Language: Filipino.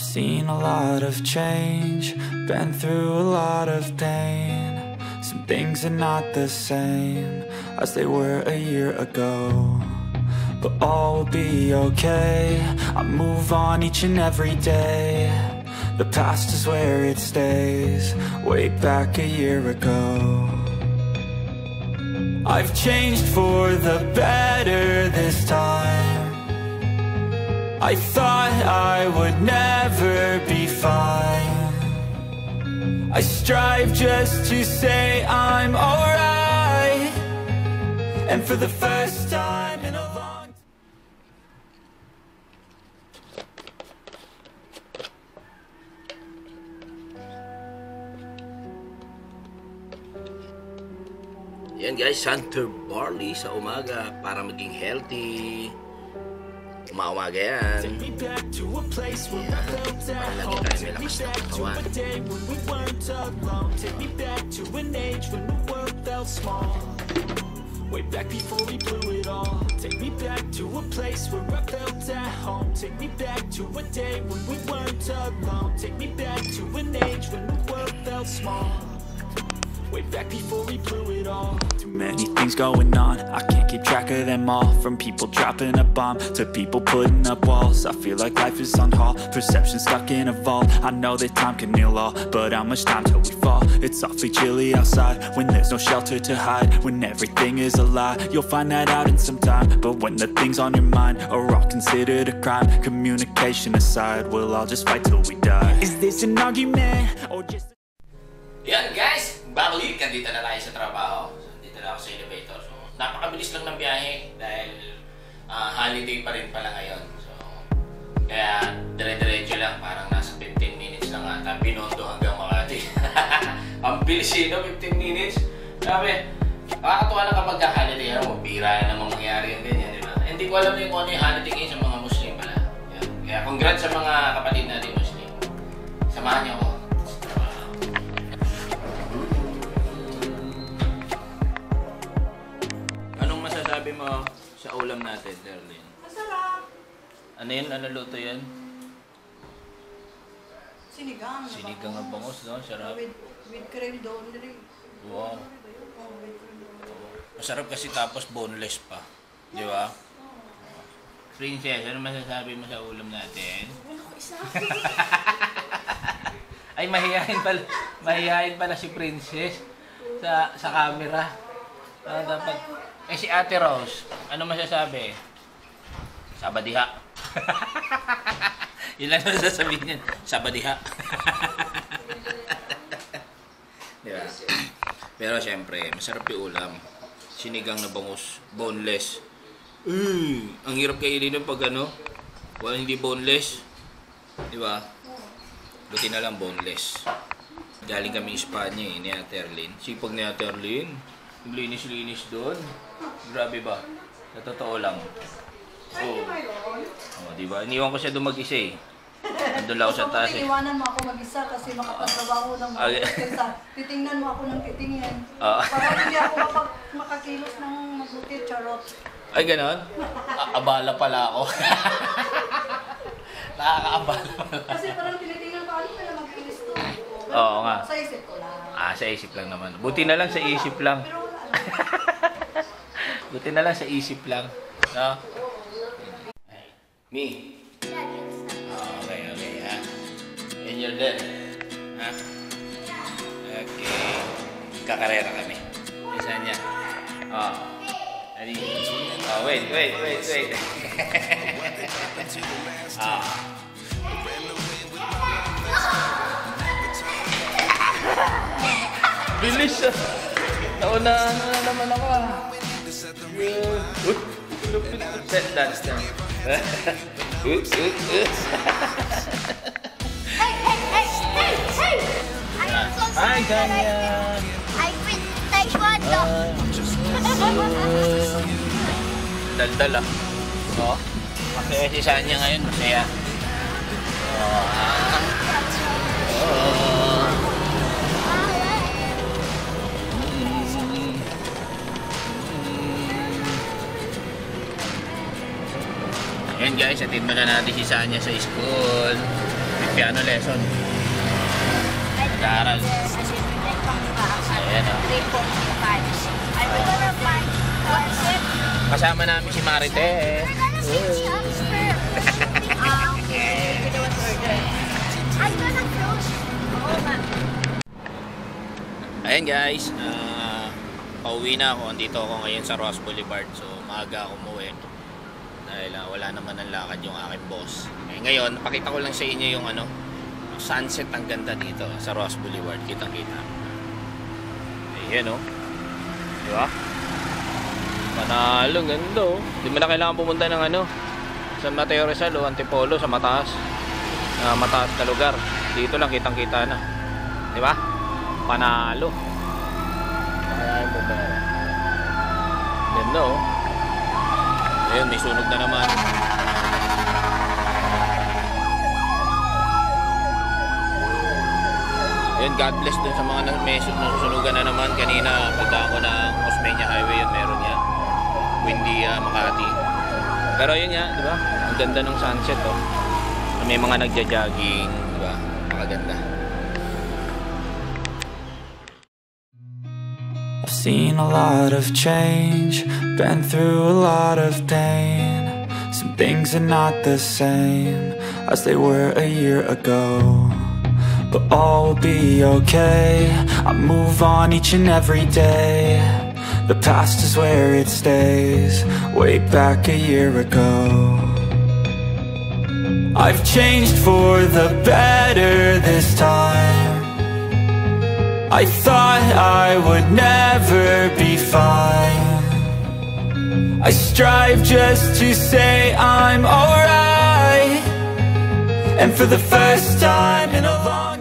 Seen a lot of change, been through a lot of pain. Some things are not the same as they were a year ago, but all will be okay. I move on each and every day. The past is where it stays, way back a year ago. I've changed for the better this time. I thought I would never be fine. I strive just to say I'm alright, and for the first time in a long time. Yan guys, Hunter Barley sa umaga para maging healthy. Umaga yan. Para lagi tayo may lakas ng katawan. Way back before we blew it all. Take me back to a place where I felt at home. Take me back to a day when we weren't alone. Take me back to an age when the world felt small. Way back before we blew it all. Too many things going on, I can't keep track of them all. From people dropping a bomb to people putting up walls. I feel like life is on hold, perception stuck in a vault. I know that time can heal all, but how much time till we fall? It's awfully chilly outside when there's no shelter to hide. When everything is a lie, you'll find that out in some time. But when the things on your mind are all considered a crime, communication aside, we'll all just fight till we die. Is this an argument or just... Yan guys, balik, andito na tayo sa trabaho. So, dito na ako sa elevator. So, napakabilis lang ng biyahe dahil holiday pa rin pala ngayon. So, kaya dire-diretso lang, parang nasa 15 minutes lang ata. Binondo hanggang Makati. Ang bilis no, 15 minutes. Sabi, makakatuwa lang kapag holiday, bira na namang mangyari yung ganyan, di ba? Hindi ko alam yung ano yung holiday ngayon sa mga Muslim pala. Yan. Kaya congrats sa mga kapatid natin Muslim. Samahan niyo ako. Sabi mo sa ulam natin, Darlene? Masarap. Ano yan? Ano luto yan? Sinigang. Sinigang ang bangos, no? Sarap. With cream doon rin. Wow. Oh, with cream doon. Masarap kasi tapos boneless pa. Di ba? Princess, ano masasabi mo sa ulam natin? Wala ko isa. Ay, mahihayin pala si Princess sa camera. Dapat... Eh si Ate Rose, ano masasabi? Sabadiha. Yun lang sasabihin niyan. Sabadiha. Diba? Pero syempre, masarap yung ulam. Sinigang na bangus, boneless. Ang hirap kainin ng pag ano, wala hindi boneless. Diba? Buti na lang boneless. Galing kami Espanya ni Ate Erlyn. Sipag ni Ate Erlyn. Linis-linis doon. Grabe ba? Sa totoo lang. Oh, di ba? Iniwan ko siya doon mag-isa eh. Nandun lang ako sa taas eh. Iwanan mo ako mag-isa kasi makapagtrabaho ng mga kaysa titingnan mo ako ng titingin. Para hindi ako makakilos ng mabuti, charot. Ay, ganon? Abala pala ako. Nakakaabala pala. Kasi parang tinitingnan ko, ano pala mag-kilis to? Oo nga. Sa isip ko lang. Sa isip lang naman. Buti na lang sa isip lang. Buti na lang sa isip lang. No? Me? Okay, ha? And you're dead. Ha? Okay. Kakarera kami. Isa niya. Wait. Bilis siya. Naunahan na naman ako. Set dance na. Hey! Hi, ganyan. I quit taekwondo. Daldal ah. Oh. Masaya si Sanya ngayon. Masaya. Ayan guys, atid mo na natin si Sanya sa school. piano lesson. Nag-aaral. Ayan o. Kasama namin si Marite. Ayan guys, pauwi na ako. Andito ako ngayon sa Ross Boulevard. So maaga ako umuwi dahil wala naman ang lakad yung aking boss. Ngayon, pakita ko lang sa inyo yung sunset. Ang ganda dito sa Ross Boulevard. Kitang-kita. Ayan o. Diba? Panalo, ganda o. Di mo na kailangan pumunta ng San Mateo Rizal o Antipolo sa mataas. Mataas na lugar. Dito lang kitang-kita na. Diba? Panalo. Nakayain po pera. Ganda o. Ayun, may sunog na naman. Ayun, God bless dun sa mga may nasusunugan na naman. Kanina, pagdaan ko ng Osmeña Highway, yun meron yan. Buendia, Makati. Pero yun nga, di ba? Ang ganda ng sunset, oh. May mga nagja-jogging, di ba? Makaganda. I've seen a lot of change, been through a lot of pain. Some things are not the same as they were a year ago, but all will be okay. I move on each and every day. The past is where it stays, way back a year ago. I've changed for the better this time. I thought I would never be fine. I strive just to say I'm alright. And for the first time in a long